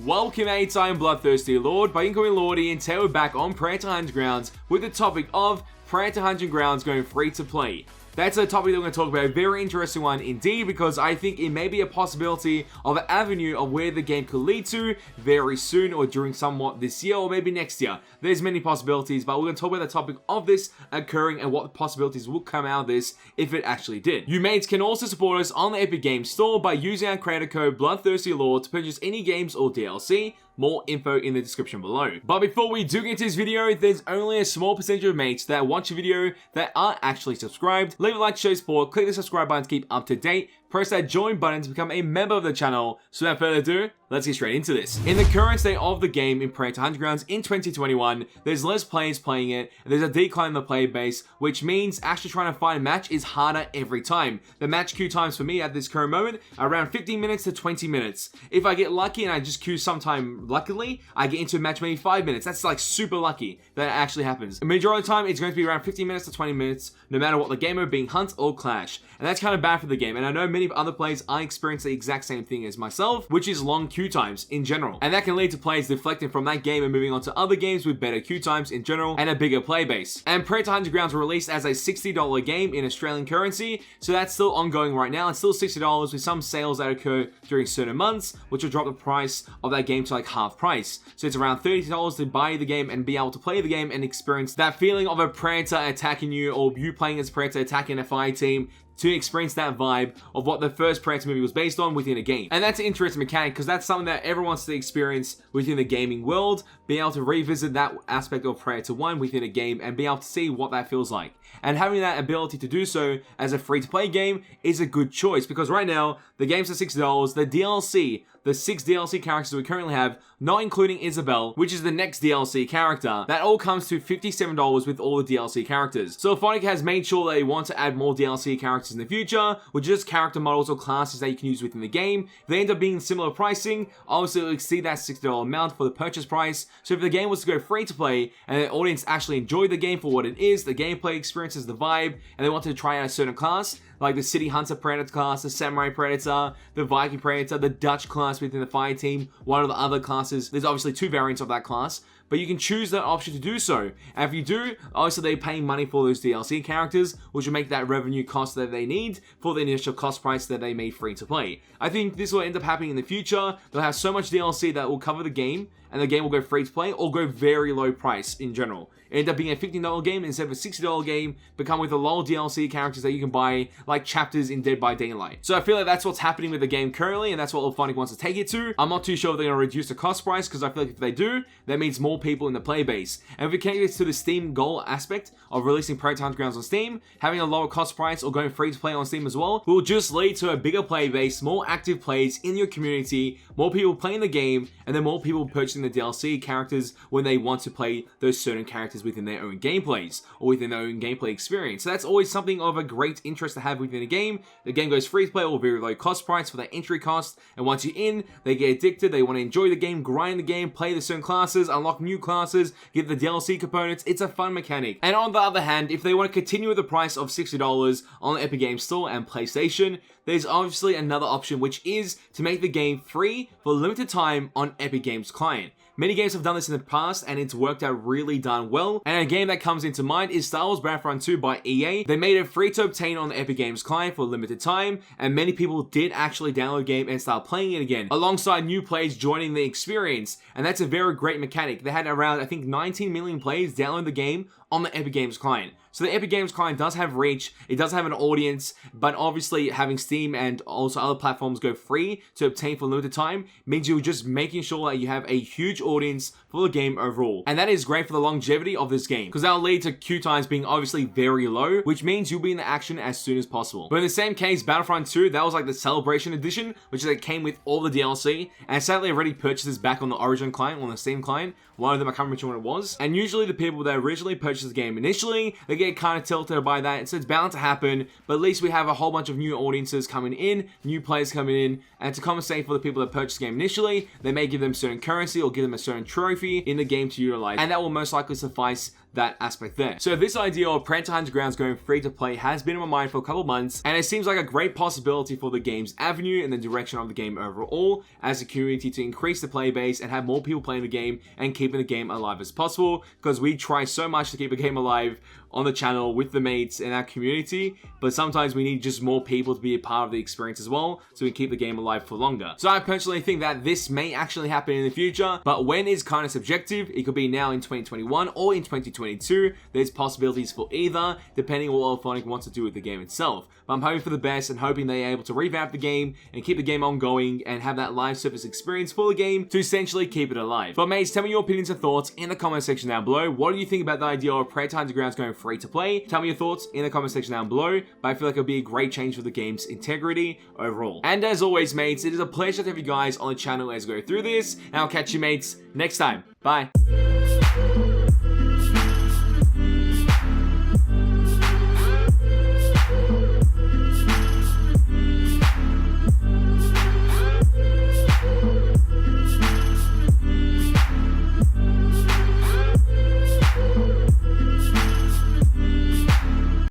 Welcome mates, I am Bloodthirsty Lord by Incoming Lordy, and today we're back on Praetor Hunting Grounds with the topic of Praetor Hunting Grounds going free to play. That's a topic that we're going to talk about, a very interesting one indeed, because I think it may be a possibility of an avenue of where the game could lead to very soon or during somewhat this year or maybe next year. There's many possibilities, but we're going to talk about the topic of this occurring and what the possibilities will come out of this if it actually did. You mates can also support us on the Epic Games Store by using our creator code BloodthirstyLord to purchase any games or DLC. More info in the description below. But before we do get into this video, there's only a small percentage of mates that watch the video that aren't actually subscribed. Leave a like to show support, click the subscribe button to keep up to date, press that join button to become a member of the channel. So without further ado, let's get straight into this. In the current state of the game in Praetor Hunting Grounds in 2021, there's less players playing it, and there's a decline in the player base, which means actually trying to find a match is harder every time. The match queue times for me at this current moment are around 15 minutes to 20 minutes. If I get lucky and I just queue sometime luckily, I get into a match maybe 5 minutes. That's like super lucky that it actually happens. The majority of the time, it's going to be around 15 minutes to 20 minutes, no matter what the game mode being Hunt or Clash. And that's kind of bad for the game, and I know many other players are experiencing the exact same thing as myself, which is long queue times in general. And that can lead to players deflecting from that game and moving on to other games with better queue times in general and a bigger play base. And Praetor Hunting Grounds were released as a $60 game in Australian currency, so that's still ongoing right now. It's still $60 with some sales that occur during certain months, which will drop the price of that game to like half price. So it's around $30 to buy the game and be able to play the game and experience that feeling of a Praetor attacking you, or you playing as Praetor attacking a fire team, to experience that vibe of what the first Praetor movie was based on within a game. And that's an interesting mechanic, because that's something that everyone wants to experience within the gaming world, being able to revisit that aspect of Praetor 1 within a game and be able to see what that feels like. And having that ability to do so as a free-to-play game is a good choice, because right now, the game's at $60, the DLC, the 6 DLC characters we currently have, not including Isabel, which is the next DLC character, that all comes to $57 with all the DLC characters. So Phonic has made sure they want to add more DLC characters in the future, with just character models or classes that you can use within the game. If they end up being similar pricing, obviously it'll exceed that $60 amount for the purchase price. So if the game was to go free to play, and the audience actually enjoyed the game for what it is, the gameplay experiences, the vibe, and they wanted to try out a certain class, like the City Hunter Predator class, the Samurai Predator, the Viking Predator, the Dutch class within the fire team, one of the other classes. There's obviously 2 variants of that class, but you can choose that option to do so. And if you do, obviously they're paying money for those DLC characters, which will make that revenue cost that they need for the initial cost price that they made free to play. I think this will end up happening in the future. They'll have so much DLC that will cover the game, and the game will go free to play or go very low price in general. It end up being a $15 game instead of a $60 game, but come with a lot of DLC characters that you can buy, like chapters in Dead by Daylight. So I feel like that's what's happening with the game currently, and that's what Phonic wants to take it to. I'm not too sure if they're going to reduce the cost price, because I feel like if they do, that means more people in the play base. And if we connect this to the Steam goal aspect of releasing Praetor Hunting Grounds on Steam, having a lower cost price or going free to play on Steam as well, will just lead to a bigger play base, more active players in your community, more people playing the game, and then more people purchasing the DLC characters when they want to play those certain characters within their own gameplays or within their own gameplay experience. So that's always something of a great interest to have within a game. The game goes free to play or very low cost price for that entry cost, and once you're in, they get addicted, they want to enjoy the game, grind the game, play the certain classes, unlock new classes, get the DLC components. It's a fun mechanic. And on the other hand, if they want to continue with the price of $60 on the Epic Games Store and PlayStation, there's obviously another option, which is to make the game free for a limited time on Epic Games Client. Many games have done this in the past, and it's worked out really darn well. And a game that comes into mind is Star Wars Battlefront 2 by EA. They made it free to obtain on the Epic Games Client for a limited time, and many people did actually download the game and start playing it again, alongside new players joining the experience. And that's a very great mechanic. They had around, I think, 19 million players download the game on the Epic Games Client. So the Epic Games Client does have reach, it does have an audience, but obviously having Steam and also other platforms go free to obtain for a limited time means you're just making sure that you have a huge audience for the game overall. And that is great for the longevity of this game, because that'll lead to queue times being obviously very low, which means you'll be in the action as soon as possible. But in the same case, Battlefront 2, that was like the Celebration Edition, which like came with all the DLC, and sadly I already purchased this back on the Origin client, on the Steam client. One of them, I can't remember which one it was. And usually the people that originally purchased the game initially, they get kind of tilted by that, so it's bound to happen, but at least we have a whole bunch of new audiences coming in, new players coming in, and to compensate for the people that purchased the game initially, they may give them certain currency or give them a certain trophy in the game to utilize, and that will most likely suffice that aspect there. So this idea of Predator Hunting Grounds going free to play has been in my mind for a couple of months, and it seems like a great possibility for the game's avenue and the direction of the game overall as a community to increase the player base and have more people playing the game and keeping the game alive as possible, because we try so much to keep the game alive on the channel with the mates in our community, but sometimes we need just more people to be a part of the experience as well, so we keep the game alive for longer. So I personally think that this may actually happen in the future, but when is kind of subjective. It could be now in 2021 or in 2022. There's possibilities for either, depending on what Allphonic wants to do with the game itself. But I'm hoping for the best and hoping they're able to revamp the game and keep the game ongoing and have that live service experience for the game to essentially keep it alive. But mates, tell me your opinions and thoughts in the comment section down below. What do you think about the idea of Predator Hunting Grounds going free to play? Tell me your thoughts in the comment section down below, but I feel like it'll be a great change for the game's integrity overall. And as always, mates, it is a pleasure to have you guys on the channel as we go through this, and I'll catch you mates next time. Bye.